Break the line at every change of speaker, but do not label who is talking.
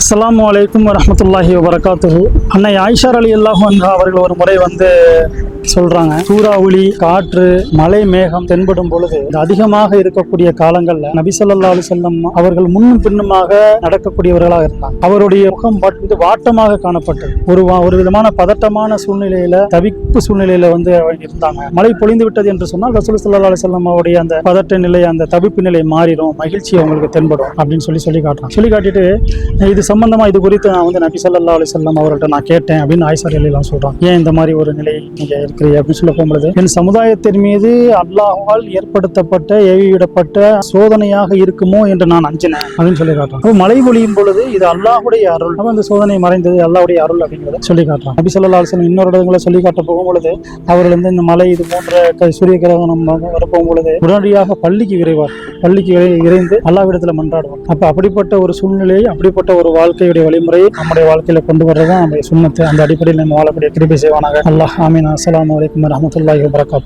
அஸ்ஸலாமு அலைக்கும் வரஹ்மத்துல்லாஹி வபரகாத்துஹு. அன்னை ஆயிஷா ரலியல்லாஹு அன்ஹா அவர்கள் ஒரு முறை சொல்றாங்க, சூறாவளி, காற்று, மழை, மேகம் தென்படும் பொழுது அதிகமாக இருக்கக்கூடிய காலங்கள்ல நபி ஸல்லல்லாஹு அலைஹி வஸல்லம் அவர்கள் முன்னும் பின்னுமாக நடக்கக்கூடியவர்களாக இருந்தாங்க. அவருடைய முகம் வாட்டமாக காணப்பட்டது. ஒரு விதமான பதட்டமான சூழ்நிலையில, தவிப்பு சூழ்நிலையில இருந்தாங்க. மழை பொழிந்து விட்டது என்று சொன்னால் ரசூல் ஸல்லல்லாஹு அலைஹி வஸல்லம் அவருடைய அந்த பதட்ட நிலை, அந்த தவிப்பு நிலை மாறிடும், மகிழ்ச்சி அவங்களுக்கு தென்படும் அப்படின்னு சொல்லி காட்டுறாங்க. சொல்லி காட்டிட்டு இது சம்பந்தமா இது குறித்து நான் நபி ஸல்லல்லாஹு அலைஹி வஸல்லம் அவர்கள்ட்ட நான் கேட்டேன் அப்படின்னு ஆயிஷா ரலியல்லாஹு சொல்றாங்க. ஏன் இந்த மாதிரி ஒரு நிலை நீங்க இருக்கிறீங்க அப்படின்னு சொல்ல போகும்போது, என் சமுதாயத்தின் மீது அல்லாஹ்வால் ஏற்படுத்தப்பட்ட, ஏவிவிடப்பட்ட சோதனையாக இருக்குமோ என்று நான் அஞ்சினேன் அப்படின்னு சொல்லி காட்டுறாங்க. மழை பொழியும் பொழுது இது அல்லாஹ்வுடைய அருள், அந்த சோதனை மறைந்தது அல்லாஹ்வுடைய அருள் அப்படிங்கிறத சொல்லி காட்டுறாங்க. நபி ஸல்லல்லாஹு அலைஹி வஸல்லம் இன்னொரு இடங்களை சொல்லி காட்ட போகும் பொழுது, அவர்கள் இந்த மழை, இது போன்ற சூரிய கிரகணம் வரப்போகும் பொழுது உடனடியாக பள்ளிக்கு விரைந்து அல்லாஹ்விடத்துல மன்றாடுவார். அப்ப அப்படிப்பட்ட ஒரு சூழ்நிலை, அப்படிப்பட்ட ஒரு வாழ்க்கையுடைய வழிமுறை நம்முடைய வாழ்க்கையில கொண்டு வர்றதுதான் நம்முடைய சுன்னத்து. அந்த அடிப்படையில் நம்ம வாழக்கூடிய கிருபை செய்வானாக அல்லாஹ். ஆமீன். அஸ்ஸலாமு அலைக்கும் வரஹ்மத்துல்லாஹி வபரகாத்துஹு.